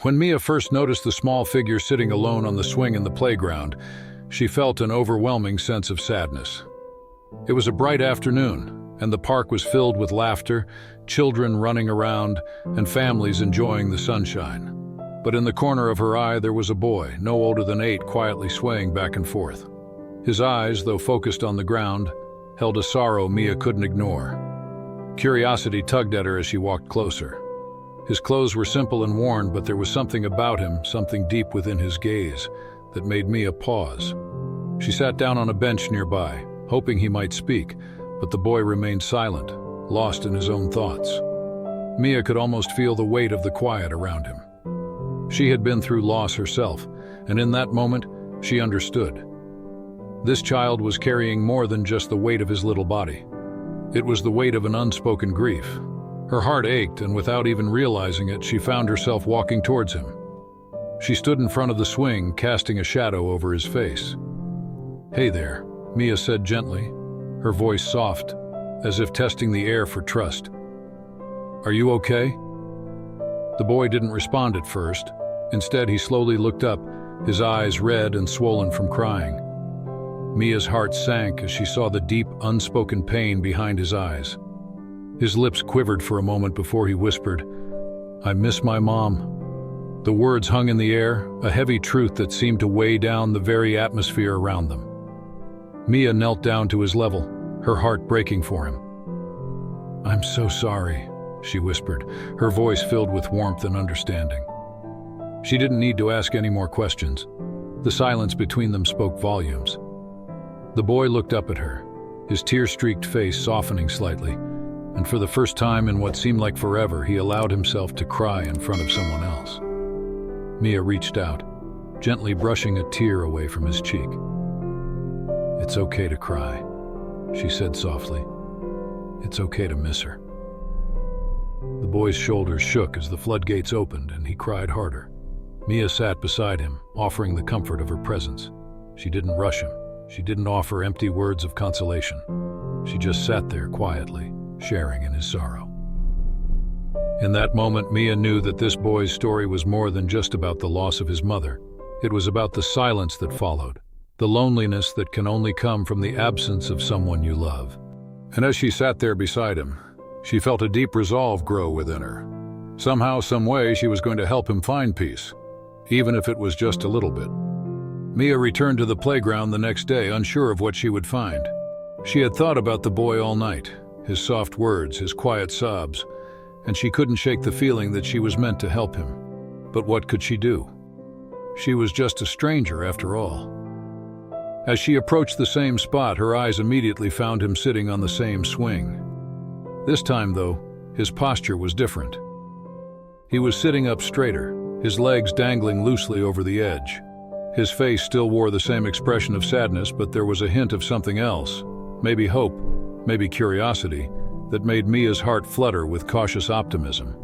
When Mia first noticed the small figure sitting alone on the swing in the playground, she felt an overwhelming sense of sadness. It was a bright afternoon, and the park was filled with laughter, children running around, and families enjoying the sunshine. But in the corner of her eye there was a boy, no older than 8, quietly swaying back and forth. His eyes, though focused on the ground, held a sorrow Mia couldn't ignore. Curiosity tugged at her as she walked closer. His clothes were simple and worn, but there was something about him, something deep within his gaze, that made Mia pause. She sat down on a bench nearby, hoping he might speak, but the boy remained silent, lost in his own thoughts. Mia could almost feel the weight of the quiet around him. She had been through loss herself, and in that moment, she understood. This child was carrying more than just the weight of his little body. It was the weight of an unspoken grief. Her heart ached, and without even realizing it, she found herself walking towards him. She stood in front of the swing, casting a shadow over his face. "Hey there," Mia said gently, her voice soft, as if testing the air for trust. "Are you okay?" The boy didn't respond at first. Instead, he slowly looked up, his eyes red and swollen from crying. Mia's heart sank as she saw the deep, unspoken pain behind his eyes. His lips quivered for a moment before he whispered, "I miss my mom." The words hung in the air, a heavy truth that seemed to weigh down the very atmosphere around them. Mia knelt down to his level, her heart breaking for him. "I'm so sorry," she whispered, her voice filled with warmth and understanding. She didn't need to ask any more questions. The silence between them spoke volumes. The boy looked up at her, his tear-streaked face softening slightly, and for the first time in what seemed like forever, he allowed himself to cry in front of someone else. Mia reached out, gently brushing a tear away from his cheek. "It's okay to cry," she said softly. "It's okay to miss her." The boy's shoulders shook as the floodgates opened, and he cried harder. Mia sat beside him, offering the comfort of her presence. She didn't rush him. She didn't offer empty words of consolation. She just sat there quietly, sharing in his sorrow. In that moment, Mia knew that this boy's story was more than just about the loss of his mother. It was about the silence that followed, the loneliness that can only come from the absence of someone you love. And as she sat there beside him, she felt a deep resolve grow within her. Somehow, some way, she was going to help him find peace, even if it was just a little bit. Mia returned to the playground the next day, unsure of what she would find. She had thought about the boy all night, his soft words, his quiet sobs, and she couldn't shake the feeling that she was meant to help him. But what could she do? She was just a stranger after all. As she approached the same spot, her eyes immediately found him sitting on the same swing. This time, though, his posture was different. He was sitting up straighter, his legs dangling loosely over the edge. His face still wore the same expression of sadness, but there was a hint of something else, maybe hope, maybe curiosity, that made Mia's heart flutter with cautious optimism.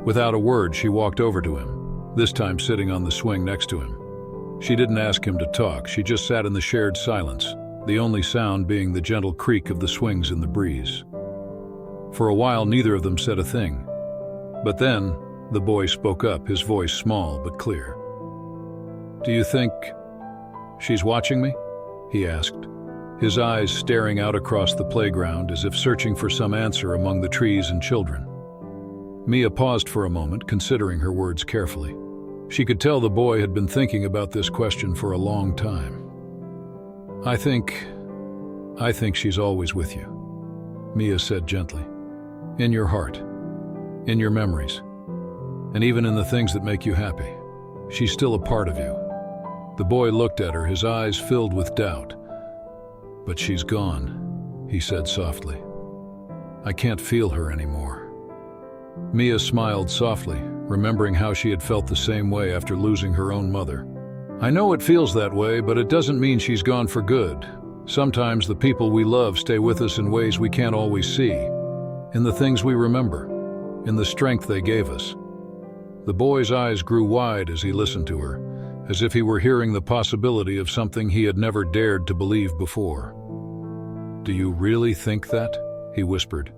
Without a word, she walked over to him, this time sitting on the swing next to him. She didn't ask him to talk, she just sat in the shared silence, the only sound being the gentle creak of the swings in the breeze. For a while, neither of them said a thing. But then, the boy spoke up, his voice small but clear. "Do you think she's watching me?" he asked, his eyes staring out across the playground as if searching for some answer among the trees and children. Mia paused for a moment, considering her words carefully. She could tell the boy had been thinking about this question for a long time. I think she's always with you," Mia said gently. "In your heart, in your memories, and even in the things that make you happy. She's still a part of you." The boy looked at her, his eyes filled with doubt. "But she's gone," he said softly. "I can't feel her anymore." Mia smiled softly, remembering how she had felt the same way after losing her own mother. "I know it feels that way, but it doesn't mean she's gone for good. Sometimes the people we love stay with us in ways we can't always see, in the things we remember, in the strength they gave us." The boy's eyes grew wide as he listened to her, as if he were hearing the possibility of something he had never dared to believe before. "Do you really think that?" he whispered.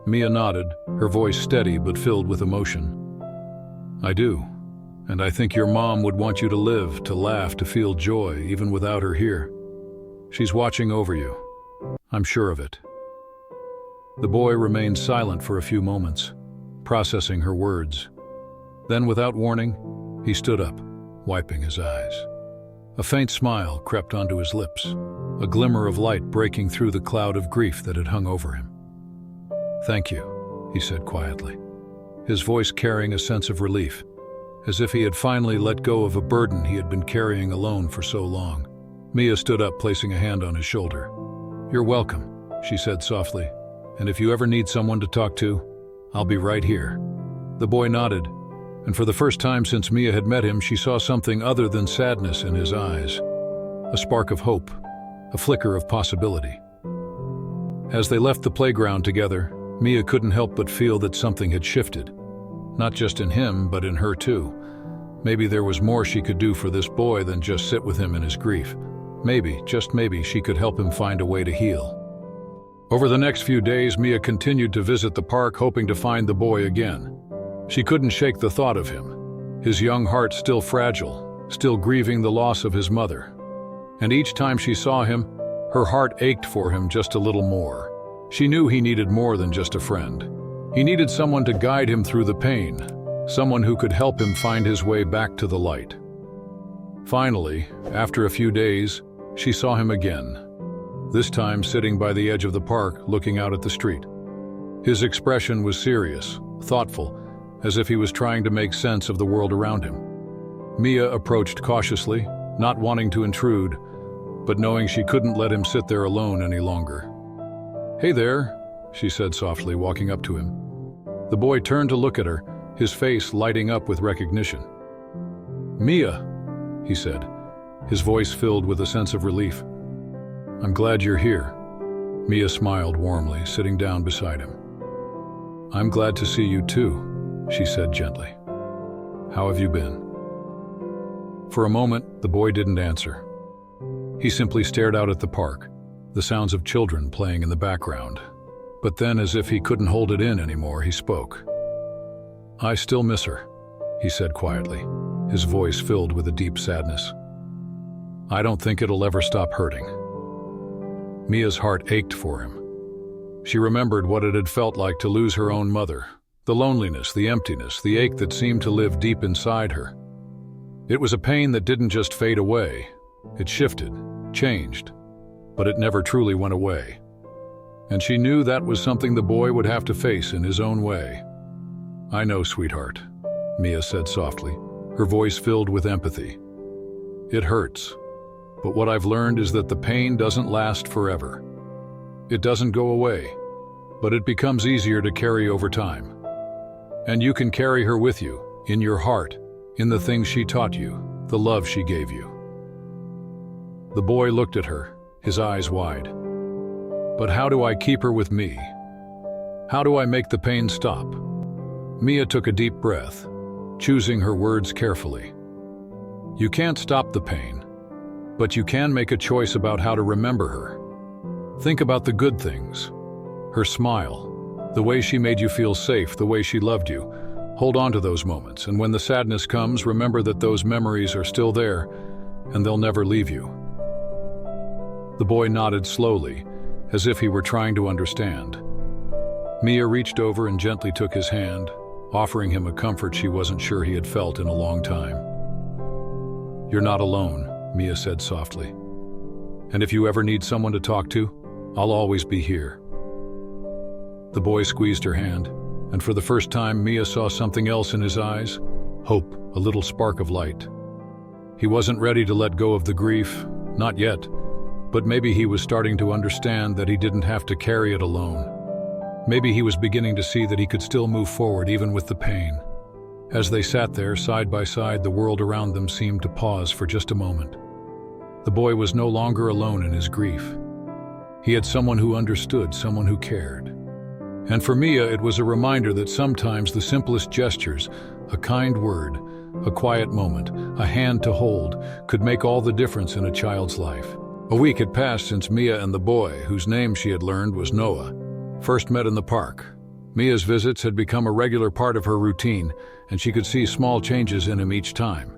Mia nodded, her voice steady but filled with emotion. I do. And I think your mom would want you to live, to laugh, to feel joy, even without her here. She's watching over you. I'm sure of it." The boy remained silent for a few moments, processing her words. Then, without warning, he stood up, wiping his eyes. A faint smile crept onto his lips, a glimmer of light breaking through the cloud of grief that had hung over him. "Thank you," he said quietly, his voice carrying a sense of relief, as if he had finally let go of a burden he had been carrying alone for so long. Mia stood up, placing a hand on his shoulder. "You're welcome," she said softly, "and if you ever need someone to talk to, I'll be right here." The boy nodded, and for the first time since Mia had met him, she saw something other than sadness in his eyes, a spark of hope, a flicker of possibility. As they left the playground together, Mia couldn't help but feel that something had shifted, not just in him, but in her too. Maybe there was more she could do for this boy than just sit with him in his grief. Maybe, just maybe, she could help him find a way to heal. Over the next few days, Mia continued to visit the park, hoping to find the boy again. She couldn't shake the thought of him, his young heart still fragile, still grieving the loss of his mother. And each time she saw him, her heart ached for him just a little more. She knew he needed more than just a friend. He needed someone to guide him through the pain, someone who could help him find his way back to the light. Finally, after a few days, she saw him again, this time sitting by the edge of the park, looking out at the street. His expression was serious, thoughtful, as if he was trying to make sense of the world around him. Mia approached cautiously, not wanting to intrude, but knowing she couldn't let him sit there alone any longer. "Hey there," she said softly, walking up to him. The boy turned to look at her, his face lighting up with recognition. "Mia," he said, his voice filled with a sense of relief. "I'm glad you're here." Mia smiled warmly, sitting down beside him. "I'm glad to see you too," she said gently. "How have you been?" For a moment, the boy didn't answer. He simply stared out at the park, the sounds of children playing in the background. But then, as if he couldn't hold it in anymore, he spoke. "I still miss her," he said quietly, his voice filled with a deep sadness. "I don't think it'll ever stop hurting." Mia's heart ached for him. She remembered what it had felt like to lose her own mother, the loneliness, the emptiness, the ache that seemed to live deep inside her. It was a pain that didn't just fade away. It shifted, changed, but it never truly went away. And she knew that was something the boy would have to face in his own way. "I know, sweetheart," Mia said softly, her voice filled with empathy. "It hurts, but what I've learned is that the pain doesn't last forever. It doesn't go away, but it becomes easier to carry over time. And you can carry her with you, in your heart, in the things she taught you, the love she gave you." The boy looked at her, his eyes wide. "But how do I keep her with me? How do I make the pain stop?" Mia took a deep breath, choosing her words carefully. "You can't stop the pain, but you can make a choice about how to remember her. Think about the good things, her smile, the way she made you feel safe, the way she loved you. Hold on to those moments, and when the sadness comes, remember that those memories are still there, and they'll never leave you." The boy nodded slowly, as if he were trying to understand. Mia reached over and gently took his hand, offering him a comfort she wasn't sure he had felt in a long time. "You're not alone," Mia said softly. "And if you ever need someone to talk to, I'll always be here." The boy squeezed her hand, and for the first time Mia saw something else in his eyes, hope, a little spark of light. He wasn't ready to let go of the grief, not yet, but maybe he was starting to understand that he didn't have to carry it alone. Maybe he was beginning to see that he could still move forward even with the pain. As they sat there side by side, the world around them seemed to pause for just a moment. The boy was no longer alone in his grief. He had someone who understood, someone who cared. And for Mia, it was a reminder that sometimes the simplest gestures, a kind word, a quiet moment, a hand to hold, could make all the difference in a child's life. A week had passed since Mia and the boy, whose name she had learned was Noah, first met in the park. Mia's visits had become a regular part of her routine, and she could see small changes in him each time.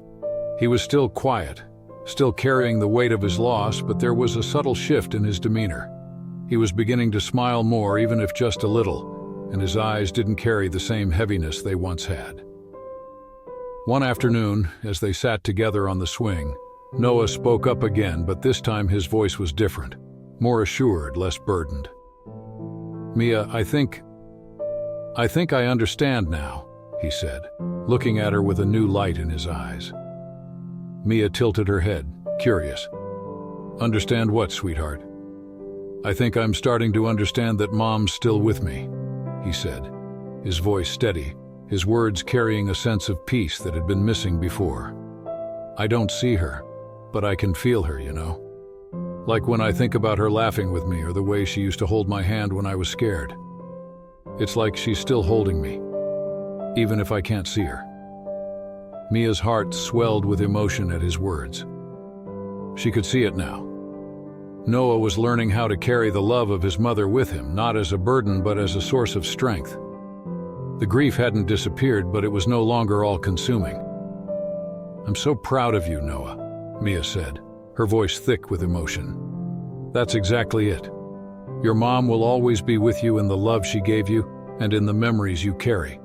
He was still quiet, still carrying the weight of his loss, but there was a subtle shift in his demeanor. He was beginning to smile more, even if just a little, and his eyes didn't carry the same heaviness they once had. One afternoon, as they sat together on the swing, Noah spoke up again, but this time his voice was different, more assured, less burdened. "Mia, I think I understand now," he said, looking at her with a new light in his eyes. Mia tilted her head, curious. "Understand what, sweetheart?" "I think I'm starting to understand that Mom's still with me," he said, his voice steady, his words carrying a sense of peace that had been missing before. "I don't see her, but I can feel her, you know. Like when I think about her laughing with me or the way she used to hold my hand when I was scared. It's like she's still holding me, even if I can't see her." Mia's heart swelled with emotion at his words. She could see it now. Noah was learning how to carry the love of his mother with him, not as a burden but as a source of strength. The grief hadn't disappeared, but it was no longer all-consuming. "I'm so proud of you, Noah," Mia said, her voice thick with emotion. "That's exactly it. Your mom will always be with you in the love she gave you and in the memories you carry.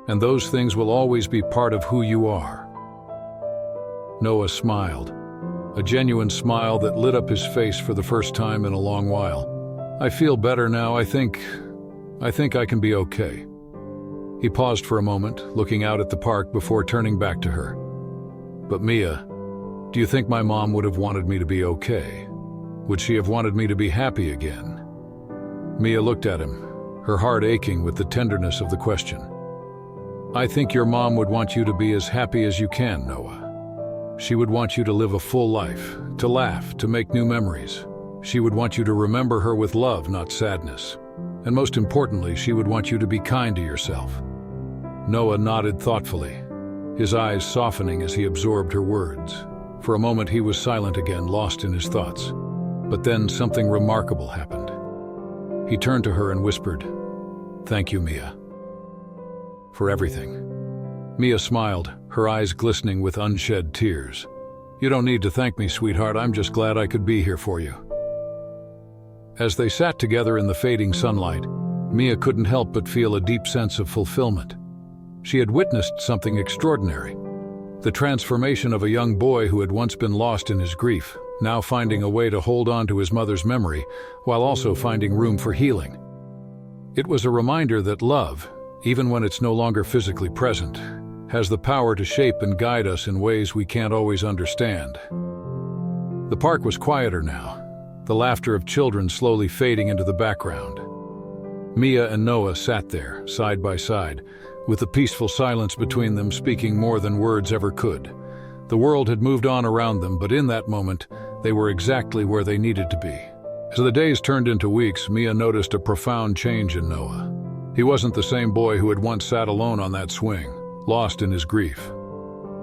And those things will always be part of who you are." Noah smiled, a genuine smile that lit up his face for the first time in a long while. "I feel better now. I think I can be okay." He paused for a moment, looking out at the park before turning back to her. "But Mia, do you think my mom would have wanted me to be okay? Would she have wanted me to be happy again?" Mia looked at him, her heart aching with the tenderness of the question. "I think your mom would want you to be as happy as you can, Noah. She would want you to live a full life, to laugh, to make new memories. She would want you to remember her with love, not sadness. And most importantly, she would want you to be kind to yourself." Noah nodded thoughtfully, his eyes softening as he absorbed her words. For a moment he was silent again, lost in his thoughts. But then something remarkable happened. He turned to her and whispered, "Thank you, Mia, for everything." Mia smiled, her eyes glistening with unshed tears. "You don't need to thank me, sweetheart. I'm just glad I could be here for you." As they sat together in the fading sunlight, Mia couldn't help but feel a deep sense of fulfillment. She had witnessed something extraordinary. The transformation of a young boy who had once been lost in his grief, now finding a way to hold on to his mother's memory, while also finding room for healing. It was a reminder that love, even when it's no longer physically present, has the power to shape and guide us in ways we can't always understand. The park was quieter now, the laughter of children slowly fading into the background. Mia and Noah sat there, side by side, with the peaceful silence between them speaking more than words ever could. The world had moved on around them, but in that moment, they were exactly where they needed to be. As the days turned into weeks, Mia noticed a profound change in Noah. He wasn't the same boy who had once sat alone on that swing, lost in his grief.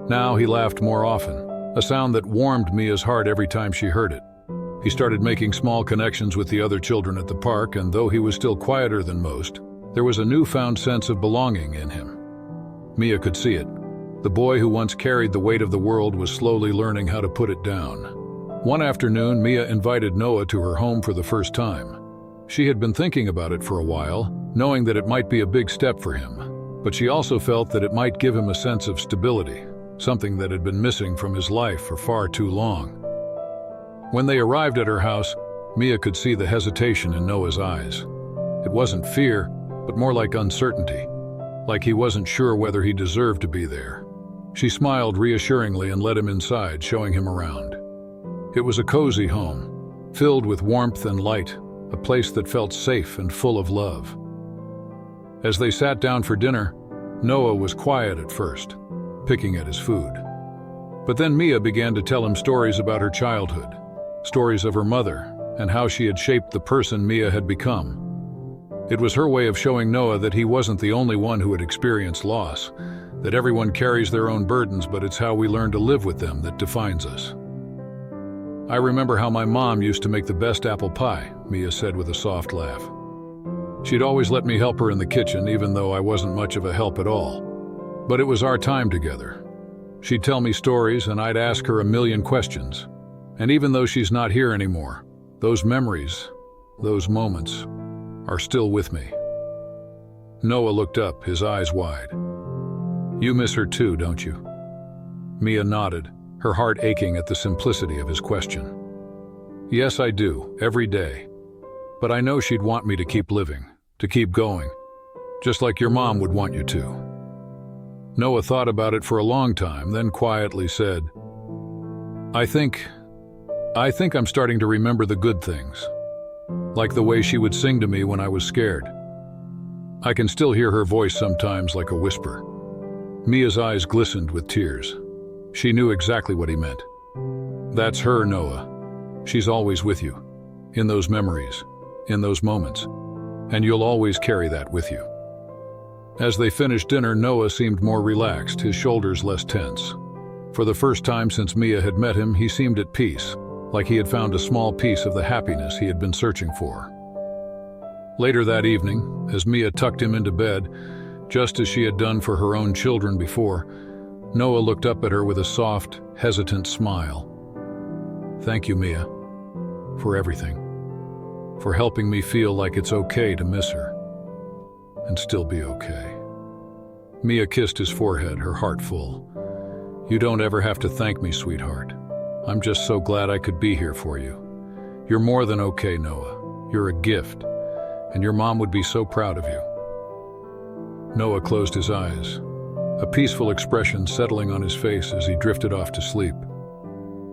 Now he laughed more often, a sound that warmed Mia's heart every time she heard it. He started making small connections with the other children at the park, and though he was still quieter than most, there was a newfound sense of belonging in him. Mia could see it. The boy who once carried the weight of the world was slowly learning how to put it down. One afternoon, Mia invited Noah to her home for the first time. She had been thinking about it for a while, knowing that it might be a big step for him, but she also felt that it might give him a sense of stability, something that had been missing from his life for far too long. When they arrived at her house, Mia could see the hesitation in Noah's eyes. It wasn't fear, but more like uncertainty, like he wasn't sure whether he deserved to be there. She smiled reassuringly and led him inside, showing him around. It was a cozy home, filled with warmth and light, a place that felt safe and full of love. As they sat down for dinner, Noah was quiet at first, picking at his food. But then Mia began to tell him stories about her childhood, stories of her mother, and how she had shaped the person Mia had become. It was her way of showing Noah that he wasn't the only one who had experienced loss, that everyone carries their own burdens, but it's how we learn to live with them that defines us. "I remember how my mom used to make the best apple pie," Mia said with a soft laugh. She'd always let me help her in the kitchen, even though I wasn't much of a help at all. But it was our time together. She'd tell me stories and I'd ask her a million questions. And even though she's not here anymore, those memories, those moments, are still with me. Noah looked up, his eyes wide. You miss her too, don't you? Mia nodded, her heart aching at the simplicity of his question. Yes, I do, every day. But I know she'd want me to keep living, to keep going, just like your mom would want you to. Noah thought about it for a long time, then quietly said, I think I'm starting to remember the good things, like the way she would sing to me when I was scared. I can still hear her voice sometimes like a whisper. Mia's eyes glistened with tears. She knew exactly what he meant. That's her, Noah. She's always with you, in those memories, in those moments, and you'll always carry that with you. As they finished dinner, Noah seemed more relaxed, his shoulders less tense. For the first time since Mia had met him, he seemed at peace, like he had found a small piece of the happiness he had been searching for. Later that evening, as Mia tucked him into bed, just as she had done for her own children before, Noah looked up at her with a soft, hesitant smile. Thank you, Mia, for everything, for helping me feel like it's okay to miss her, and still be okay. Mia kissed his forehead, her heart full. You don't ever have to thank me, sweetheart. I'm just so glad I could be here for you. You're more than okay, Noah. You're a gift, and your mom would be so proud of you. Noah closed his eyes, a peaceful expression settling on his face as he drifted off to sleep.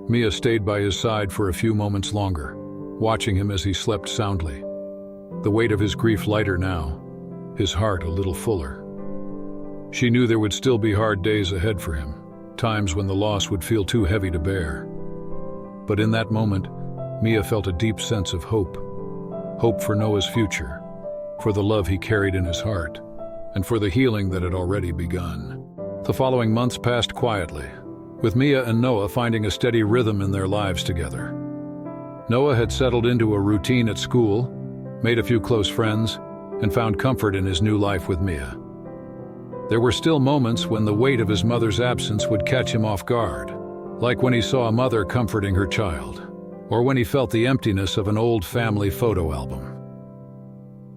Mia stayed by his side for a few moments longer, watching him as he slept soundly. The weight of his grief lighter now, his heart a little fuller. She knew there would still be hard days ahead for him, times when the loss would feel too heavy to bear. But in that moment, Mia felt a deep sense of hope. Hope for Noah's future, for the love he carried in his heart, and for the healing that had already begun. The following months passed quietly, with Mia and Noah finding a steady rhythm in their lives together. Noah had settled into a routine at school, made a few close friends, and found comfort in his new life with Mia. There were still moments when the weight of his mother's absence would catch him off guard, like when he saw a mother comforting her child, or when he felt the emptiness of an old family photo album.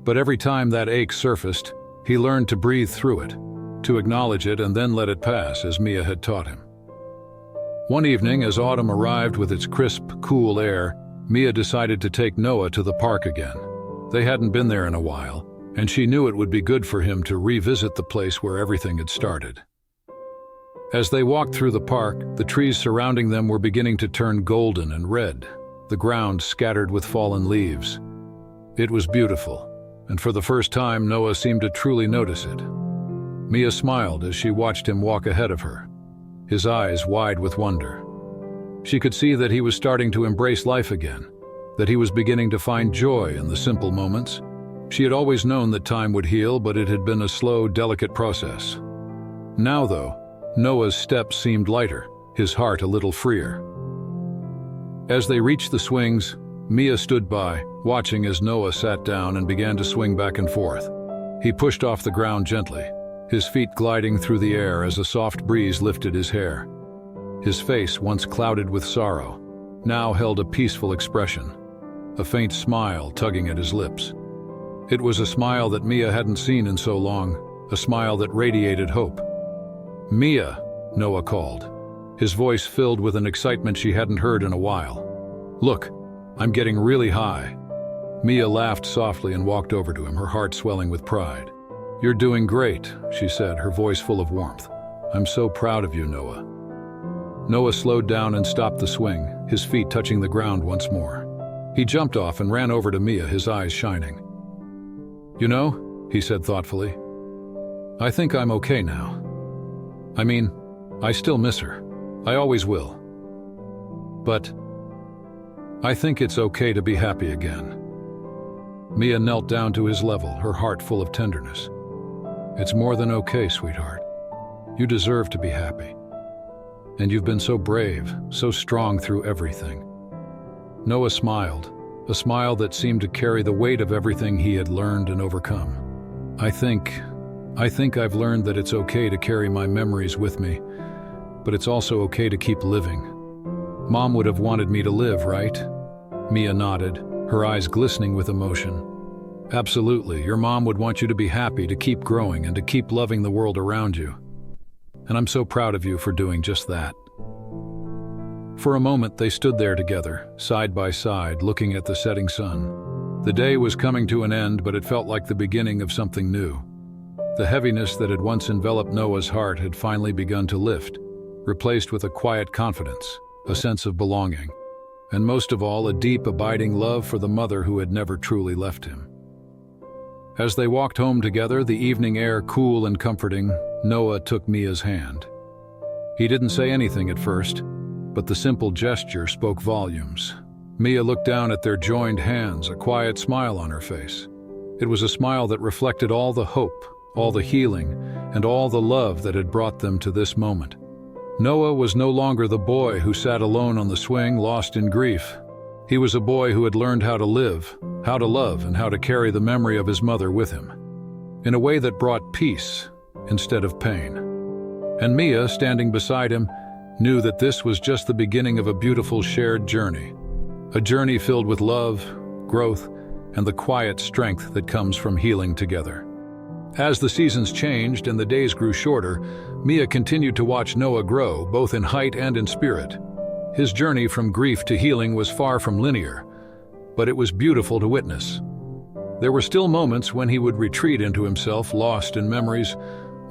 But every time that ache surfaced, he learned to breathe through it, to acknowledge it and then let it pass, as Mia had taught him. One evening, as autumn arrived with its crisp, cool air, Mia decided to take Noah to the park again. They hadn't been there in a while, and she knew it would be good for him to revisit the place where everything had started. As they walked through the park, the trees surrounding them were beginning to turn golden and red, the ground scattered with fallen leaves. It was beautiful, and for the first time Noah seemed to truly notice it. Mia smiled as she watched him walk ahead of her, his eyes wide with wonder. She could see that he was starting to embrace life again, that he was beginning to find joy in the simple moments. She had always known that time would heal, but it had been a slow, delicate process. Now, though, Noah's steps seemed lighter, his heart a little freer. As they reached the swings, Mia stood by, watching as Noah sat down and began to swing back and forth. He pushed off the ground gently, his feet gliding through the air as a soft breeze lifted his hair. His face, once clouded with sorrow, now held a peaceful expression, a faint smile tugging at his lips. It was a smile that Mia hadn't seen in so long, a smile that radiated hope. "Mia," Noah called, his voice filled with an excitement she hadn't heard in a while. "Look, I'm getting really high." Mia laughed softly and walked over to him, her heart swelling with pride. "You're doing great," she said, her voice full of warmth. "I'm so proud of you, Noah." Noah slowed down and stopped the swing, his feet touching the ground once more. He jumped off and ran over to Mia, his eyes shining. "You know," he said thoughtfully, "I think I'm okay now. I mean, I still miss her. I always will. But I think it's okay to be happy again." Mia knelt down to his level, her heart full of tenderness. "It's more than okay, sweetheart. You deserve to be happy. And you've been so brave, so strong through everything." Noah smiled, a smile that seemed to carry the weight of everything he had learned and overcome. I think I've learned that it's okay to carry my memories with me, but it's also okay to keep living. Mom would have wanted me to live, right? Mia nodded, her eyes glistening with emotion. Absolutely, your mom would want you to be happy, to keep growing, and to keep loving the world around you. And I'm so proud of you for doing just that. For a moment, they stood there together, side by side, looking at the setting sun. The day was coming to an end, but it felt like the beginning of something new. The heaviness that had once enveloped Noah's heart had finally begun to lift, replaced with a quiet confidence, a sense of belonging, and most of all, a deep, abiding love for the mother who had never truly left him. As they walked home together, the evening air cool and comforting, Noah took Mia's hand. He didn't say anything at first, but the simple gesture spoke volumes. Mia looked down at their joined hands, a quiet smile on her face. It was a smile that reflected all the hope, all the healing, and all the love that had brought them to this moment. Noah was no longer the boy who sat alone on the swing, lost in grief. He was a boy who had learned how to live, how to love, and how to carry the memory of his mother with him, in a way that brought peace instead of pain. And Mia, standing beside him, knew that this was just the beginning of a beautiful shared journey, a journey filled with love, growth, and the quiet strength that comes from healing together. As the seasons changed and the days grew shorter, Mia continued to watch Noah grow, both in height and in spirit. His journey from grief to healing was far from linear, but it was beautiful to witness. There were still moments when he would retreat into himself, lost in memories,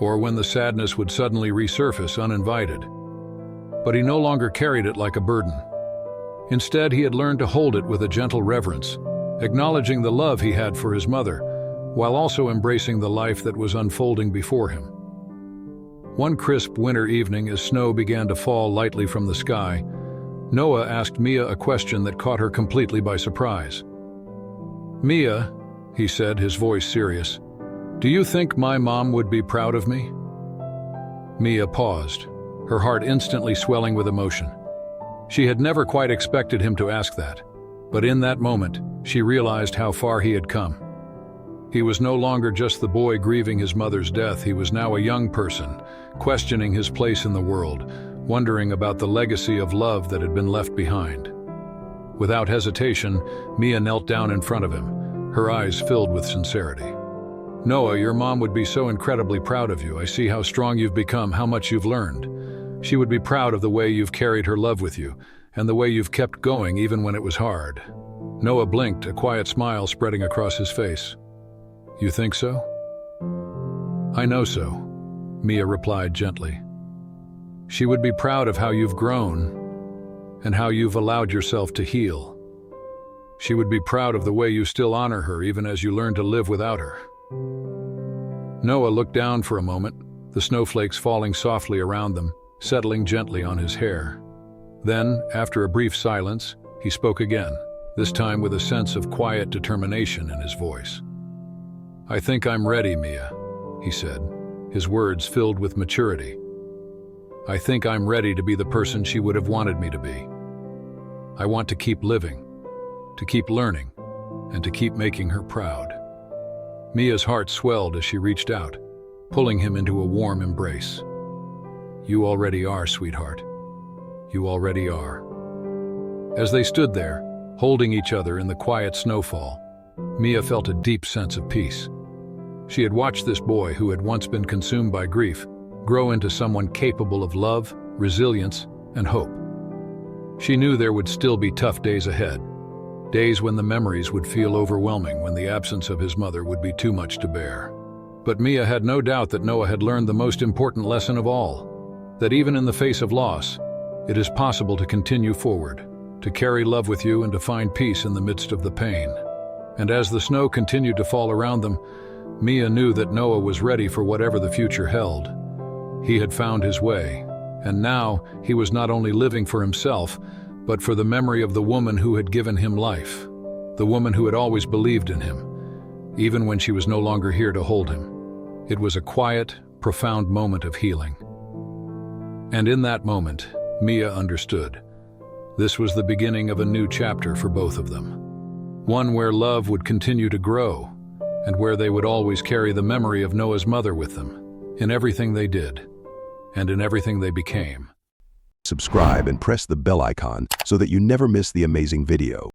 or when the sadness would suddenly resurface uninvited. But he no longer carried it like a burden. Instead, he had learned to hold it with a gentle reverence, acknowledging the love he had for his mother, while also embracing the life that was unfolding before him. One crisp winter evening, as snow began to fall lightly from the sky, Noah asked Mia a question that caught her completely by surprise. "Mia," he said, his voice serious, "do you think my mom would be proud of me?" Mia paused, her heart instantly swelling with emotion. She had never quite expected him to ask that, but in that moment, she realized how far he had come. He was no longer just the boy grieving his mother's death. He was now a young person, questioning his place in the world, wondering about the legacy of love that had been left behind. Without hesitation, Mia knelt down in front of him, her eyes filled with sincerity. "Noah, your mom would be so incredibly proud of you. I see how strong you've become, how much you've learned. She would be proud of the way you've carried her love with you, and the way you've kept going even when it was hard." Noah blinked, a quiet smile spreading across his face. "You think so?" "I know so," Mia replied gently. "She would be proud of how you've grown and how you've allowed yourself to heal. She would be proud of the way you still honor her even as you learn to live without her." Noah looked down for a moment, the snowflakes falling softly around them, settling gently on his hair. Then, after a brief silence, he spoke again, this time with a sense of quiet determination in his voice. "I think I'm ready, Mia," he said, his words filled with maturity. "I think I'm ready to be the person she would have wanted me to be. I want to keep living, to keep learning, and to keep making her proud." Mia's heart swelled as she reached out, pulling him into a warm embrace. "You already are, sweetheart. You already are." As they stood there, holding each other in the quiet snowfall, Mia felt a deep sense of peace. She had watched this boy who had once been consumed by grief grow into someone capable of love, resilience, and hope. She knew there would still be tough days ahead, days when the memories would feel overwhelming, when the absence of his mother would be too much to bear. But Mia had no doubt that Noah had learned the most important lesson of all, that even in the face of loss, it is possible to continue forward, to carry love with you and to find peace in the midst of the pain. And as the snow continued to fall around them, Mia knew that Noah was ready for whatever the future held. He had found his way, and now he was not only living for himself, but for the memory of the woman who had given him life, the woman who had always believed in him, even when she was no longer here to hold him. It was a quiet, profound moment of healing. And in that moment, Mia understood. This was the beginning of a new chapter for both of them. one where love would continue to grow, and where they would always carry the memory of Noah's mother with them, in everything they did, and in everything they became. Subscribe and press the bell icon so that you never miss the amazing video.